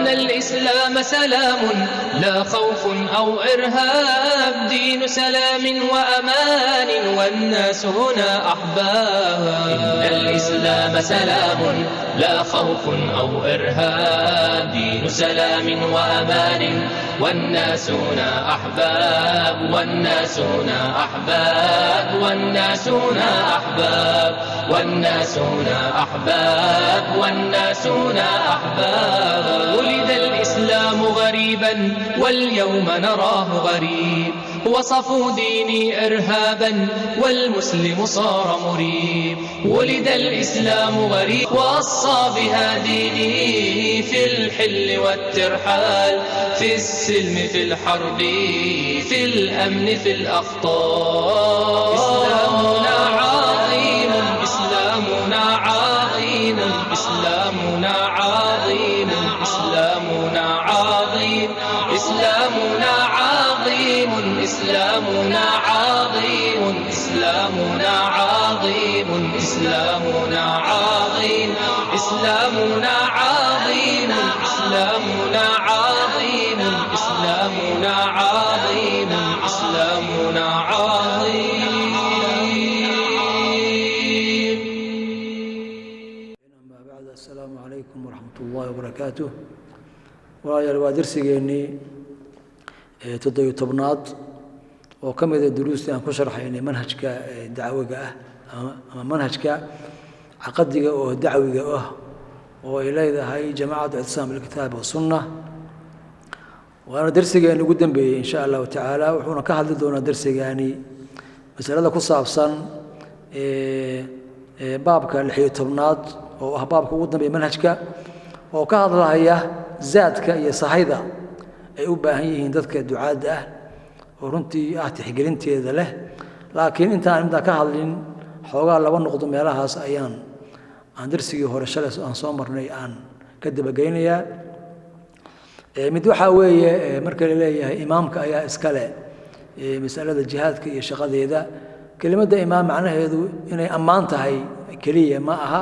إن الإسلام سلام لا خوف أو إرهاب، دين سلام وأمان والناس هنا أحباب. إن الإسلام سلام لا خوف أو إرهاب، دين سلام وأمان والناس هنا أحباب، والناس هنا أحباب، والناس هنا أحباب، والناس هنا أحباب، والناس هنا أحباب. ولد الإسلام غريبا واليوم نراه غريب، وصفوا ديني إرهابا والمسلم صار مريب. ولد الإسلام غريب ووصى بها ديني، في الحل والترحال، في السلم في الحرب، في الأمن في الأخطار. إسلامنا عظيم، إسلامنا عظيم، إسلامنا عظيم، إسلامنا عظيم، إسلامنا عظيم، إسلامنا عظيم، إسلامنا عظيم، إسلامنا عظيم، إسلامنا عظيم، إسلامنا عظيم، إسلامنا عظيم، إسلامنا عظيم. أما بعد، السلام عليكم ورحمة الله وبركاته. waa darsigeennii 17aad oo ka mid ah duruustii aan ku sharxaynay manhajka dacwiga ah ama manhajka caqadiga oo dacwiga ah oo ay leedahay jamaacadda ictisaam bilkitaab wa sunna. waana darsigeennii ugu dambeeyey insha allahu tacaala. wuxuuna ka hadli doonaa darsigaani masalada ku saabsan baabka 16aad oo ah baabka ugu dambeeya manhajka, oo ka hadlaya zaadka iyo sahayda ay u baahan yihiin dadka ducaadda ah oo runtii ah tixgelinteeda leh. laakiin intaan ka hadlin xoogaa laba noqdo meelahaas aan darsigii hore shalay aan soo marnay aan ka dabageynayaa. mid waxaa weeye marka la leeyahay imaamka ayaa iskale masalada jihaadka iyo shaqadeeda. kelimadda imaam macnaheedu inay ammaan tahay keliya ma aha.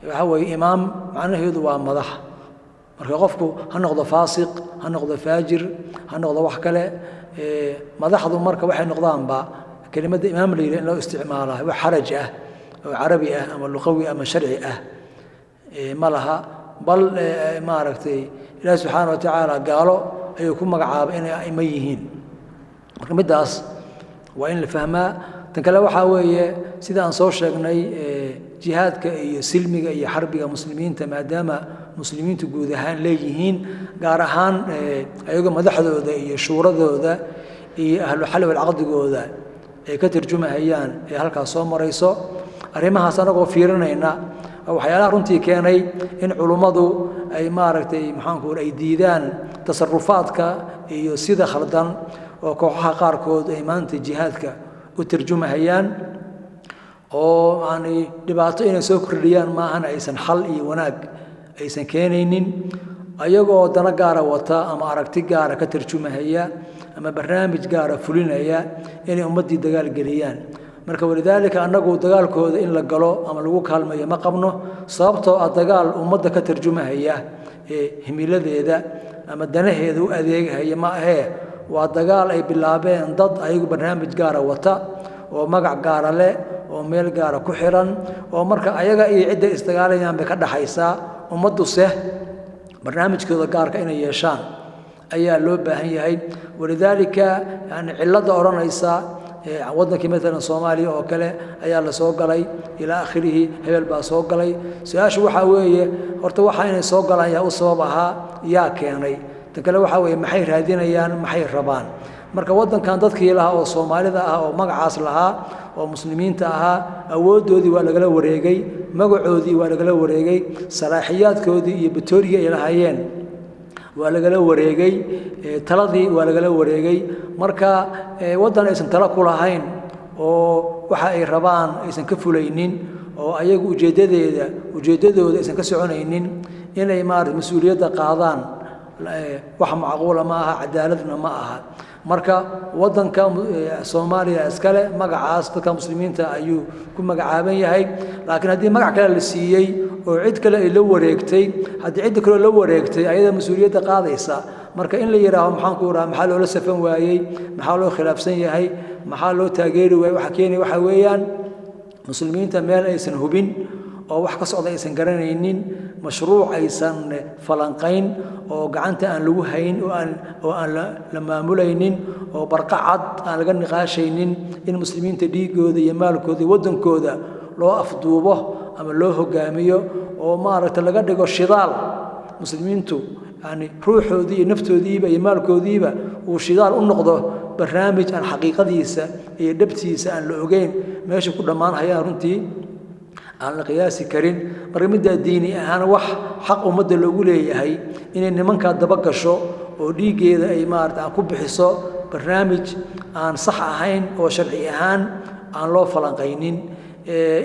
waxaa weeye imaam macnaheedu waa madax. marka qofku ha noqdo faasiq, ha noqdo faajir, ha noqdo wax kale, madaxdu marka waxay noqdaanba kelimadda imaam la yidhaha in loo isticmaalaa wax xaraj ah oo carabi ah ama luqawi ama sharci ah ma laha. bal maaragtay ilaahi subxaana wa tacaala gaalo ayuu ku magacaabay inay a'imo yihiin. marka middaas waa in la fahmaa. tan kale waxaa weeye sida aan soo sheegnay jihaadka iyo silmiga iyo xarbiga muslimiinta, maadaama muslimiintu guud ahaan leeyihiin, gaar ahaan ayagoo madaxdooda iyo shuuradooda iyo ahlu xalli wal caqdigooda ay ka tarjumahayaan ee halkaas soo marayso. arrimahaas anagoo fiirinayna waxyaalaha runtii keenay in culummadu ay maaragtay maxaanku ay diidaan tasarufaadka iyo sida khaldan oo kooxaha qaarkood ay maanta jihaadka u tarjumahayaan, oo yani dhibaato inay soo kordhiyaan maahan aysan xal iyo wanaag aysan keenaynin. ayagoo dana gaara wata ama aragti gaara ka tarjumahaya ama barnaamij gaara fulinaya inay ummaddii dagaal geliyaan. marka walidaalika annagu dagaalkooda in la galo ama lagu kaalmayo ma qabno, sababtoo ah dagaal ummadda ka tarjumahaya himiladeeda ama danaheeda u adeegahaya ma ahee waa dagaal ay bilaabeen dad ayagu barnaamij gaara wata oo magac gaara leh oo meel gaara ku xiran, oo marka ayaga iyo cidda isdagaalayaan bay ka dhaxaysaa. ummadduse barnaamijkooda gaarka inay yeeshaan ayaa loo baahan yahay. walidaalika yani cilladda odhanaysa waddankii maalan soomaaliya oo kale ayaa la soo galay ilaa akhirihi, hebel baa soo galay. su-aashu waxaa weeye horta waxaa inay soo galaan yaa u sabab ahaa, yaa keenay. tan kale waxaa weeye maxay raadinayaan, maxay rabaan. marka waddankan dadkii lahaa oo soomaalida ah oo magacaas lahaa oo muslimiinta ahaa, awooddoodii waa lagala wareegay, magacoodii waa lagala wareegay, salaaxiyaadkoodii iyo batoorigii ay lahaayeen waa lagala wareegay, taladii waa lagala wareegay. marka waddan aysan talo ku lahayn oo waxa ay rabaan aysan ka fulaynin, oo ayagu ujeeddadooda aysan ka soconaynin inay maaragtay mas-uuliyadda qaadaan wax macquula ma aha cadaaladna ma aha marka wadanka Soomaaliya iskale magacaas dadka muslimiinta ayuu ku magacaaban yahay laakiin haddii magac kale la siiyay oo cid kale ay la wareegtay haddii cid kale la wareegtay ayada mas'uuliyadda qaadaysa marka in la yiraahdo maxaan ku rahaa maxaa loo safan waayay maxaa loo khilaafsan yahay maxaa loo taageeri waayay waxa keenay waxa weeyaan muslimiinta meel aysan hubin oo wax ka socda aysan garanaynin mashruuc aysan falanqayn oo gacanta aan lagu hayn oo aan la maamulaynin oo barqacad aan laga niqaashaynin in muslimiinta dhiigooda iyo maalkooda iyo wadankooda loo afduubo ama loo hogaamiyo oo maaragtay laga dhigo shidaal muslimiintu yani ruuxoodii iyo naftoodiiba iyo maalkoodiiba uu shidaal u noqdo barnaamij aan xaqiiqadiisa iyo dhabtiisa aan la ogeyn meesha ku dhammaan hayaan runtii aan la qiyaasi karin marka midda diini ahaan wax xaq ummadda loogu leeyahay inay nimanka daba gasho oo dhiigeeda ay maarta ku bixiso barnaamij aan sax ahayn oo sharci ahaan aan loo falanqaynin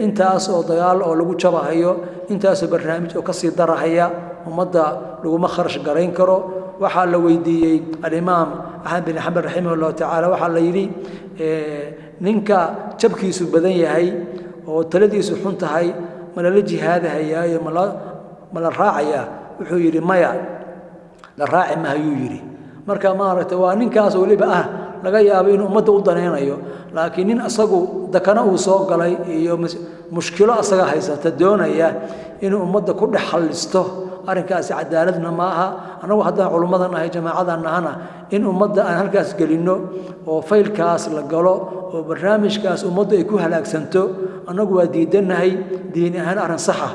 intaas oo dagaal oo lagu jabahayo intaas barnaamij oo ka sii darahaya ummadda laguma kharash garayn karo waxa la weydiiyay al-imaam Ahmad bin Hanbal rahimahullah ta'ala waxa la yiri ninka jabkiisu badan yahay oo taladiisu xun tahay malala jihaadahaya iyo mala raacaya wuxuu yiri maya la raaci ma ayuu yiri marka maaragtay waa ninkaas waliba laga yaabo in ummadda u daneynayo laakiin nin asagu dakana uu soo galay iyo mushkilo asaga haysata doonaya in ummadda ku dhaxalisto arrinkaas cadaaladna ma aha anagu haddaan culimadan ahay jamaacadan ahana in ummadda aan halkaas gelino oo faylkaas la galo oo barnaamijkaas ummadda ay ku halaagsanto anagu waa diidanahay diin ahaan arrin sax ah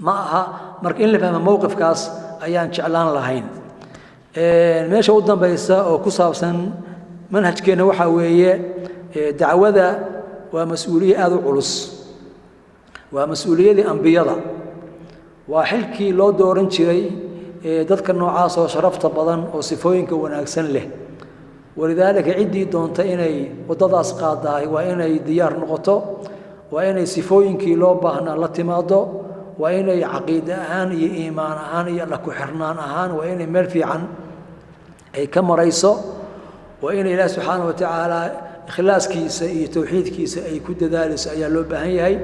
ma aha marka in la fahmo mowqifkaas ayaan jeclaan lahayn meesha u dambaysa oo ku saabsan manhajkeena waxa weeye dacwada waa mas'uuliyad aad u culus waa mas'uuliyadii ambiyada waa xilkii loo dooran jiray dadka noocaas oo sharafta badan oo sifooyinka wanaagsan leh walidaalika cidii doonta inay wadadaas qaadahay waa inay diyaar noqoto waa inay sifooyinkii loo baahnaa la timaado waa inay caqiida ahaan iyo iimaan ahaan iyo alla ku xirnaan ahaan waa inay meel fiican ay ka marayso waa inay ilaahay subxaanahu wa tacaala ikhlaaskiisa iyo tawxiidkiisa ay ku dadaalayso ayaa loo baahan yahay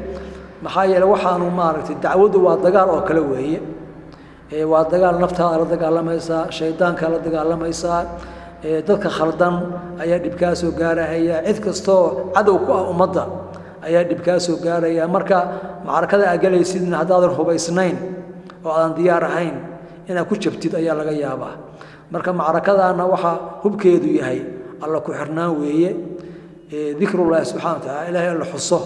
maxaa yeelay waxaanu maaragtay dacwadu waa dagaal oo kale weeye waa dagaal naftaada la dagaalamaysaa shaydaanka la dagaalamaysaa dadka khaldan ayaa dhibkaa soo gaarahaya cid kastoo cadow ku ah ummadda ayaa dhibkaa soo gaaraya marka macrakada aad galaysidna haddaadan hubaysnayn oo aadan diyaar ahayn inaad ku jabtid ayaa laga yaabaa marka macrakadaana waxa hubkeedu yahay alla ku xirnaan weeye dikrullahi subxaanahu wa tacaala ilaahay alla xuso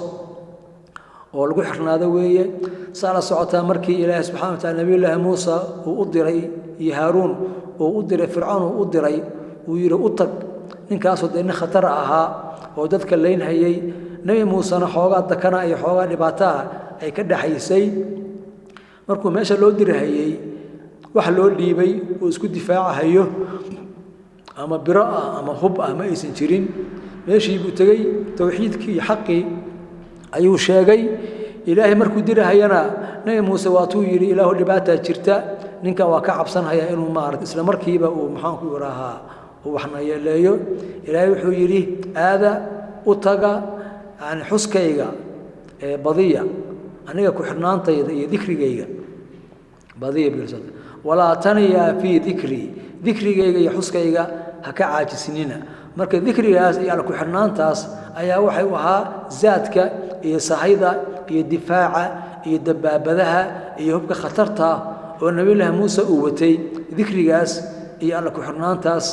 oo lagu xirnaado weeye saala socotaa markii ilaahay subxaanahu wa tacaala nabiyullaahi muusa uu u diray iyo haaruun uu u diray fircoon uu u diray uu yiri u tag ninkaasoo dee nin khatar ahaa oo dadka leynhayay nabi muusena xoogaa dakana iyo xoogaa dhibaataa ay ka dhaxaysay markuu meesha loo dirahayay wax loo dhiibay oo isku difaacahayo ama biro ah ama hub ah ma aysan jirin meeshii buu tegey tawxiidkii iyo xaqii ayuu sheegay ilaahay markuu dirahayana nabi muuse waatuu yiri ilaahu dhibaataa jirta ninka waa ka cabsanaya inuu maarad isla markiiba uu maxaan ku yiraahaa uu waxna yeeleeyo ilaahay wuxuu yiri aada u taga aan xuskayga badiya aniga ku xirnaantayda iyo dikrigayga badiya bilsad wala taniya fi dikrigayga iyo xuskayga ha ka caajisnina marka dikrigaas iyo ku xirnaantaas ayaa waxay u ahaa zaadka iyo sahayda iyo difaaca iyo dabaabadaha iyo hubka khatarta oo nabi ilaahay muuse uu watay dikrigaas iyo alla ku xirnaantaas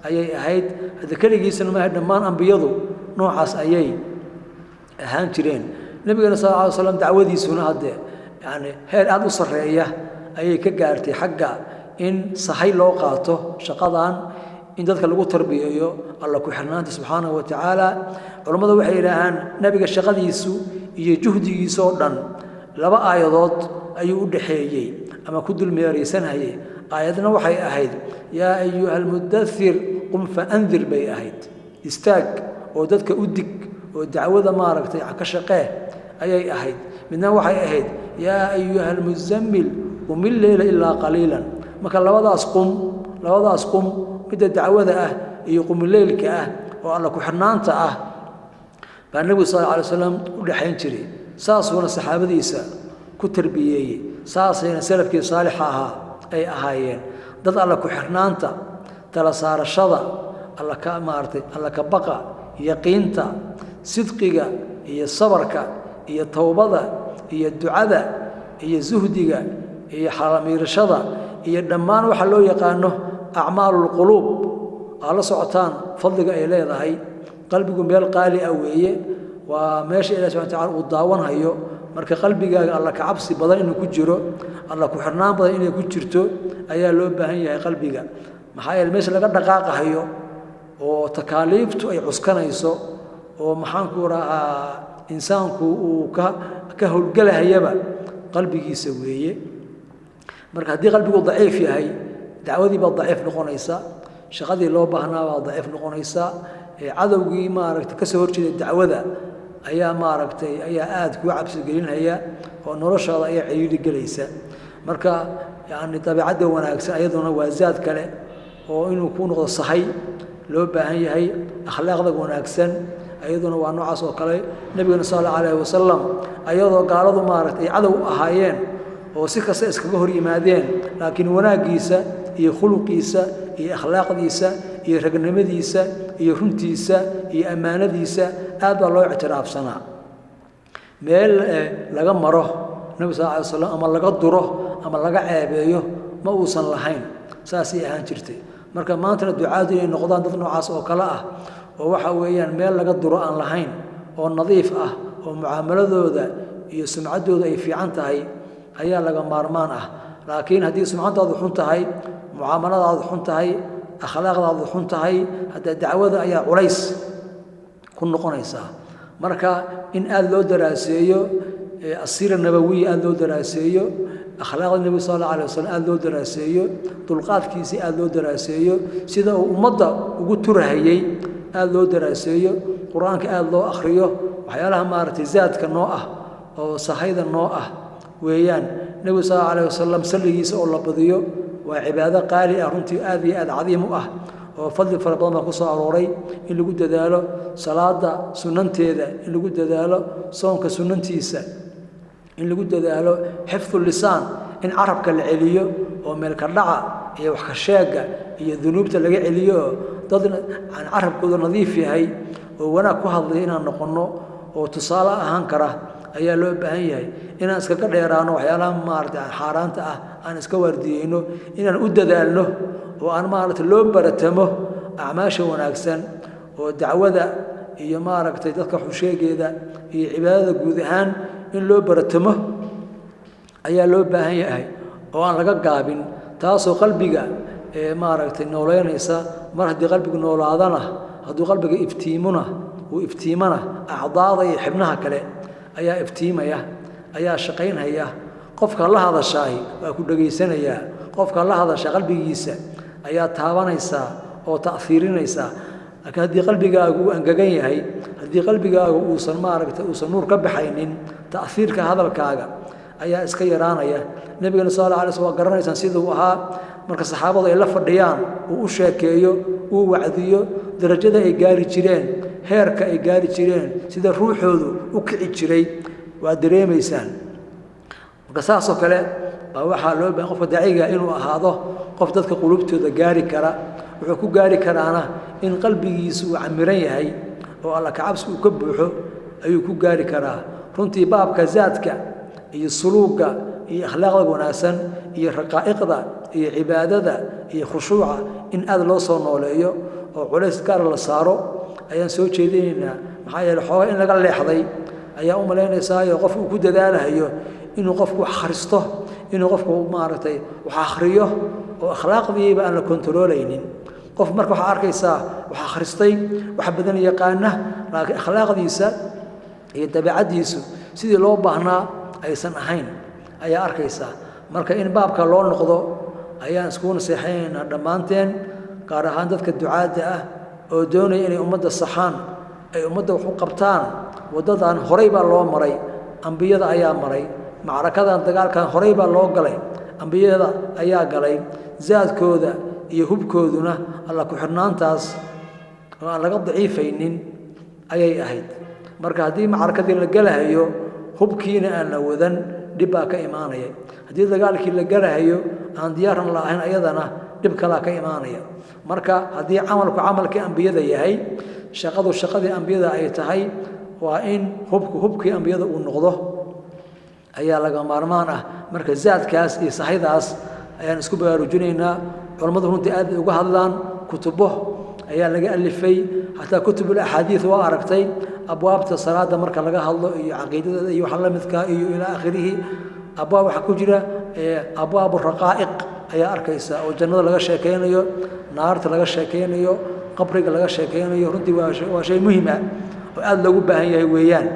ayay ahayd hada kaligiisna ma dhammaan ambiyadu noocaas ayay ahaan jireen nabigana sallallahu alayhi wasallam dacwadiisuna hadde yani heer aad u sareeya ayay ka gaartay xagga in sahay loo qaato shaqadan in dadka lagu tarbiyeeyo alla ku xirnaanta subhanahu wa ta'ala culimadu waxay ilaahan nabiga shaqadiisu iyo juhdigiisa oo dhan laba aayadood ayuu u dhaxeeyay ama ku dulmeeraysanayay aayadna waxay ahayd yaa ayyuhal mudaththir qum fa anzir bay ahayd istaag oo dadka u dig oo dacwada maaragtay ka shaqee ayay ahayd midna waxay ahayd yaa ayyuhal muzammil qum al-layla illa qalilan marka labadaas qum midda dacwada ah iyo qumuleylka ah oo alla ku xirnaanta ah baa nabigu sallallahu alayhi wasallam u dhaxayn jiray saasuna saxaabadiisa ku tarbiyeeyay saasayna salafkii saalix ahaa ay ahaayeen dad alla ku xirnaanta tala saarashada alla ka maartay alla ka baqa yaqiinta sidqiga iyo sabarka iyo tawbada iyo ducada iyo zuhdiga iyo xalamiirashada iyo dhammaan waxa loo yaqaano acmaalul quluub ala socotaan fadliga ay leedahay qalbigu meel qaali ah weeye waa meesha Ilaahay subhanahu wa ta'ala uu daawanhayo marka qalbigaaga alla ka cabsi badan inuu ku jiro alla ku xirnaan badan inay ku jirto ayaa loo baahan yahay qalbiga maxaa yeelay meesha laga dhaqaaqayo oo takaaliiftu ay cuskanayso oo maxaan ku rahaa insaanku uu ka howlgalahayaba qalbigiisa weeye marka haddii qalbigu daciif yahay dacwadii baa daciif noqonaysa shaqadii loo baahnaa baa daciif noqonaysa cadowgii maaragtay ka soo horjeeda dacwada ayaa aad ku cabsi gelinaya oo noloshaada ayaa ciriiri gelaysa marka yani dabeecadda wanaagsan ayaduna waa zaad kale oo inuu ku noqdo sahay loo baahan yahay akhlaaqda wanaagsan ayaduna waa noocaas oo kale nabigana sallallahu alayhi wasallam ayadoo gaaladu maaragtay cadow ahaayeen oo si kasta iskaga hor yimaadeen laakiin wanaagiisa iyo khuluqiisa iyo akhlaaqdiisa iyo ragnimadiisa iyo runtiisa iyo amaanadiisa aad baa loo ictiraafsanaa meel laga maro nabi sallallahu alayhi wasallam ama laga duro ama laga ceebeeyo ma uusan lahayn saasii ahaan jirtay marka maanta ducaadu inay noqdaan dad noocaas oo kale ah oo waxa weeyaan meel laga duro aan lahayn oo nadiif ah oo mucaamaladooda iyo sumcaddooda ay fiican tahay ayaa laga maarmaan ah laakiin haddii sumcadaadu xun tahay mucaamaladaadu xun tahay akhlaaqdaadu xun tahay hadda dacwada ayaa culays ku noqonaysaa marka in aad loo daraaseeyo asiira nabawiya aad loo daraaseeyo akhlaaqda nabi sallallahu alayhi wasallam aad loo daraaseeyo dulqaadkiisa aad loo daraaseeyo sida uu ummadda ugu turahayay aad loo daraaseeyo quraanka aad loo akhriyo waxyaalaha maaragtay zaadka noo ah oo sahayda noo ah weeyaan nabi sallallahu alayhi wasallam salligiisa oo la badiyo waa cibaado qaali ah runtii aad iyo aad cadiim u ah oo fadli fara badan ku soo arooray in lagu dadaalo salaada sunnanteeda in lagu dadaalo soonka sunnantiisa in lagu dadaalo xifdul lisaan in carabka la celiyo oo meel ka dhaca iyo wax ka sheega iyo dunuubta laga celiyo dad aan carabkooda nadiif yahay oo wanaag ku hadlay inaan noqono oo tusaale ahaan kara ayaa loo baahan yahay inaan iska ka dheeraano waxyaalaha maaragtay xaaraanta ah aan iska waardiyeyno inaan u dadaalno oo aan maaragtay loo baratamo acmaasha wanaagsan oo dacwada iyo maaragtay dadka xusheegeeda iyo cibaadada guud ahaan in loo baratamo ayaa loo baahan yahay oo aan laga gaabin taasoo qalbiga maaragtay nooleynaysa mar haddii qalbigu noolaadana hadduu qalbiga iftiimana acdaada iyo xibnaha kale ayaa iftiimaya ayaa shaqaynaya qofka la hadashay waa ku dhageysanayaa qofka la hadasha qalbigiisa ayaa taabanaysa oo taasiirinaysa laakiin haddii qalbigaagu uu angagan yahay haddii qalbigaagu uusan maaragtay uusan nuur ka baxaynin taasiirka hadalkaaga ayaa iska yaraanaya nabigana sallallahu alayhi wasallam garanaysaan siduu ahaa marka saxaabadu ay la fadhiyaan uu u sheekeeyo uu wacdiyo darajada ay gaari jireen heerka ay gaari jireen sida ruuxoodu u kici jiray waa dareemaysaan marka saasoo kale baa waxaa loo baahan qofka daaciga inuu ahaado qof dadka qulubtooda gaari kara wuxuu ku gaari karaana in qalbigiisu uu camiran yahay oo alla ka cabsi uu ka buuxo ayuu ku gaari karaa runtii baabka zaadka iyo suluuga iyo akhlaaqda wanaagsan iyo raqaa'iqda iyo cibaadada iyo khushuuca in aad loo soo nooleeyo oo culays gaar la saaro ayaan soo jeedinaynaa maxaa yeelay xoogaa in laga leexday ayaa u malaynaysaa qof uu ku dadaalayo inuu qofku wax akhristo inuu qofku maaragtay wax akhriyo oo akhlaaqdiiba aan la kontroolaynin qof marka waxa arkaysaa wax akhristay wax badan yaqaana laakiin akhlaaqdiisa iyo dabeecadiisu sidii loo baahnaa aysan ahayn ayaa arkaysaa marka in baabka loo noqdo ayaan isku naseexaynaynaa dhammaanteen gaar ahaan dadka ducaadda ah oo doonaya inay ummadda saxaan ay ummadda wax u qabtaan waddadan horey baa loo maray ambiyada ayaa maray macrakadan dagaalkan horey baa loo galay ambiyada ayaa galay zaadkooda iyo hubkooduna alla ku xirnaantaas oo aan laga daciifaynin ayay ahayd marka haddii macrakadii la galahayo hubkiina aan la wadan dhib baa ka imaanaya haddii dagaalkii la galahayo aan diyaaran la'ahayn ayadana dhib kalaa ka imaanaya marka haddii camalku camalkii ambiyada yahay shaqadii ambiyada ay tahay waa in hubkii ambiyada uu noqdo ayaa laga maarmaan ah marka zaadkaas iyo saxidaas ayaan isku baraarujinaynaa culimadu runtii aad bay uga hadlaan kutubo ayaa laga alifay hataa kutubul axaadiis waa aragtay abwaabta salaada marka laga hadlo iyo caqiidada iyo waxa la midka iyo ila aakhirihi abwaab waxa ku jira abwaab raqaa'iq ayaa arkaysa oo jannada laga sheekeynayo naarta laga sheekeynayo qabriga laga sheekeynayo runtii waa shay muhiim ah oo aad loogu baahan yahay weeyaan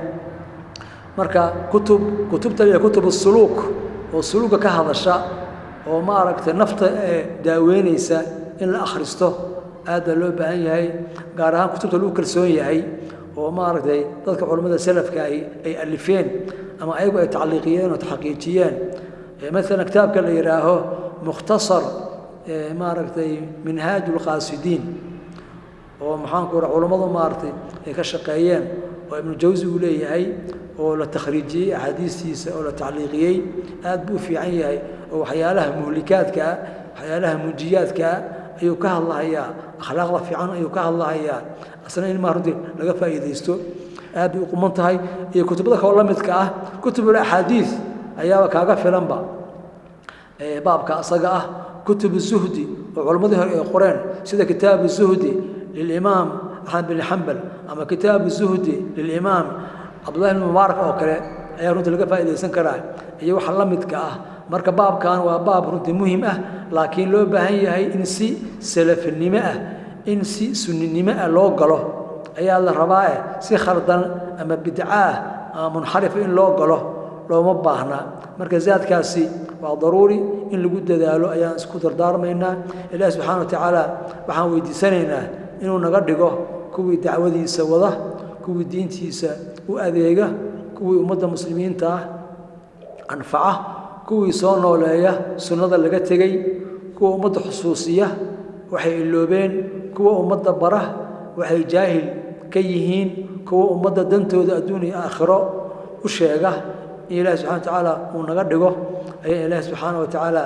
marka kutubta iyo kutubus suluuk oo suluuga ka hadasha oo ma aragtay nafta daaweynaysa in la akhristo aad loo baahan yahay gaar ahaan kutubta lagu kalsoon yahay oo ma aragtay dadka culimada salafka ay alifeen ama ayagu ay tacliiqiyeen oo taxqiijiyeen مثلا كتاب كان يراه مختصر ما aragtay منهاج القاصدين oo maxaan ku raacay culimadu maartay ay ka shaqeeyeen oo ibn jawzi uu leeyahay oo la takhriijiyay ahadiisiisa oo la tacliiqiyay aad buu fiican yahay oo waxyaalaha muhlikaadka waxyaalaha mujiyaadka ayuu ka hadlayaa akhlaaqda fiican ayuu ka hadlayaa asna in ma runtii laga faa'iideysto aad u quman tahay iyo kutubada kale la midka ah kutubul ahadiis ayaa kaaga filanba baabka asaga ah kutub zuhdi oo culimadu hore ay qoreen sida kitaab zuhdi للإمام أحمد بن حنبل أما كتاب الزهد للإمام عبد الله المبارك أو كله أي رنت لقى فائدة سنكرة أي وحلمت كأه مركب باب كان وباب رنت مهمة لكن لو بهي هي إنسي سلف النماء إنسي سن النماء لو قاله أي الله رباعه سي خردن أما بدعاه منحرف إن لو قاله لو ما باهنا مركز زاد كاسي وضروري إن لجود ذاله أيام سكوتر دار منا الله سبحانه وتعالى وحنا ويدي سنينا inuu naga dhigo kuwii dacwadiisa wada kuwii diintiisa u adeega kuwii ummadda muslimiinta anfaca kuwii soo nooleeya sunnada laga tegay kuwa ummadda xusuusiya waxay iloobeen kuwa ummadda bara waxay jaahil ka yihiin kuwa ummadda dantooda adduun iyo aakhiro u sheega in ilaahi subxaana watacaala uu naga dhigo ayaa ilaahi subxaana watacaala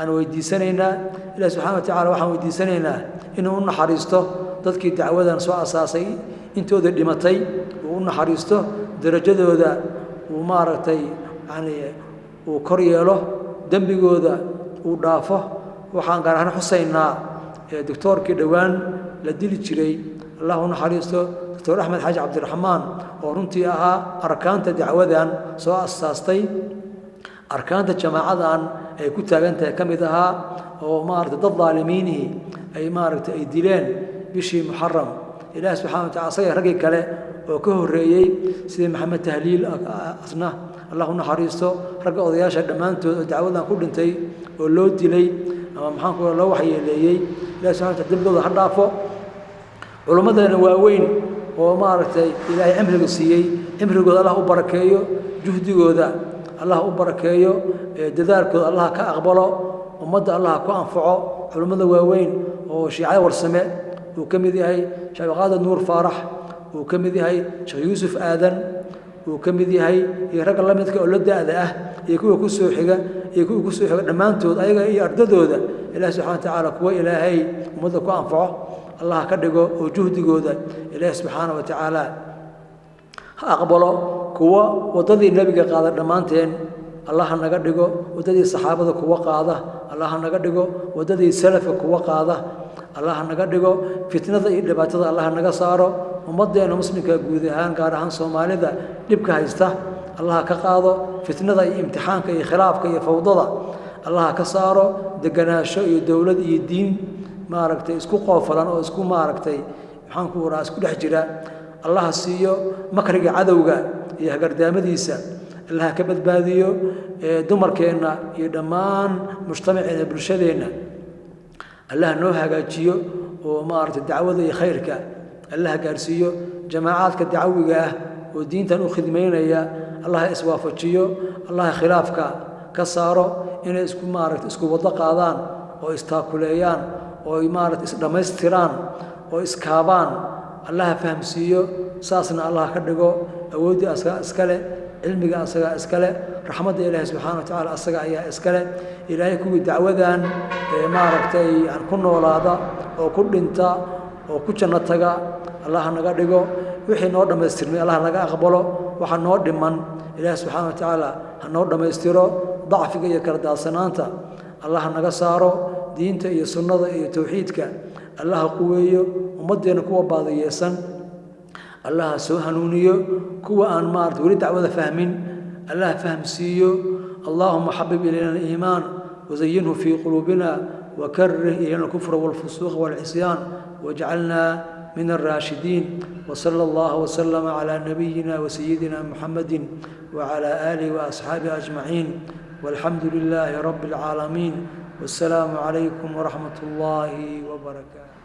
aan weydiisanaynaa ilaahi subxaana watacaala waxaan weydiisanaynaa inuu u naxariisto dadkii dacwadan soo asaasay intooda dhimatay uu u naxariisto darajadooda uu maaragtay yani uu kor yeelo dembigooda uu dhaafo waxaan gaar ahaan xusaynaa doctoorkii dhowaan la dili jiray allah u naxariisto doctor axmed xaaji cabdiraxmaan oo runtii ahaa arkaanta dacwadan soo asaastay arkaanta jamaacadan ay ku taagan tahay ka mid ahaa oo maaragtay dad daalimiinihii ay maaragtay ay dileen bishii muxaram ilaahi subxaana wataala asaga raggii kale oo ka horreeyey sida maxamed tahliil asna allah u naxariisto ragga odayaasha dhammaantood oo dacwadan ku dhintay oo loo dilay ama maxaan ku loo waxyeeleeyey ilaahi subxana wataala dembigooda ha dhaafo culimmadana waaweyn oo maaragtay ilaahay cimriga siiyey cimrigooda allah u barakeeyo juhdigooda allah u barakeeyo dadaalkooda allah ka aqbalo ummadda allah ku anfaco culimmada waaweyn oo shiicada warsame uu ka mid yahay sheekh qaadad nuur faarax uu ka mid yahay sheekh yuusuf aadan uu ka mid yahay iyo ragga la midka oo la da'da ah iyo kuwa ku soo xiga dhammaantood ayaga iyo ardadooda ilaahi subxana watacaala kuwa ilaahay ummadda ku anfaco allah ka dhigo oo juhdigooda ilaahi subxaana watacaala ha aqbalo kuwa waddadii nebiga qaada dhammaanteen allah ha naga dhigo waddadii saxaabada kuwa qaada allah ha naga dhigo waddadii salafka kuwa qaada allah ha naga dhigo fitnada iyo dhibaatada allah ha naga saaro ummaddeena muslimka guud ahaan gaar ahaan soomaalida dhibka haysta allah ha ka qaado fitnada iyo imtixaanka iyo khilaafka iyo fawdada allah ha ka saaro deganaansho iyo dowlad iyo diin maaragtay isku qoofalan oo isku maaragtay maxaan ku waraa isku dhex jira allah ha siiyo makriga cadowga iyo hagardaamadiisa allah ha ka badbaadiyo dumarkeenna iyo dhammaan mujtamaceena bulshadeenna allah noo hagaajiyo oo maaragtay dacwada iyo khayrka allah gaarsiiyo jamaacaadka dacwiga ah oo diintan u khidmaynaya allah iswaafajiyo allah khilaafka ka saaro inay isku maaragtay isku wado qaadaan oo istaakuleeyaan oo maaragtay isdhammaystiraan oo iskaabaan allaha fahamsiiyo saasna allah ka dhigo awooddii asagaa iskale cilmiga asagaa iskale raxmadda ilaahay subxaana wa tacaala asaga ayaa iskale ilaahay kuwii dacwadan maaragtay aan ku noolaada oo ku dhinta oo ku janno taga allah naga dhigo wixii noo dhammaystirmay allah naga aqbalo waxa noo dhiman ilaahay subxaana wa tacaala ha noo dhammaystiro dacfiga iyo kala daadsanaanta allah naga saaro diinta iyo sunnada iyo tawxiidka allah quweeyo ummaddeena kuwa baadiyeesan allah soo hanuuniyo kuwa aan maaragtay weli dacwada fahmin allah fahamsiiyo allahuma xabib ilayna aliimaan wazayinhu fii quluubina wakarih ilayna alkufra walfusuuqa walcisyaan wajcalna من الراشدين وصلى الله وسلم على نبينا وسيدنا محمد وعلى آله وأصحابه أجمعين والحمد لله رب العالمين والسلام عليكم ورحمة الله وبركاته.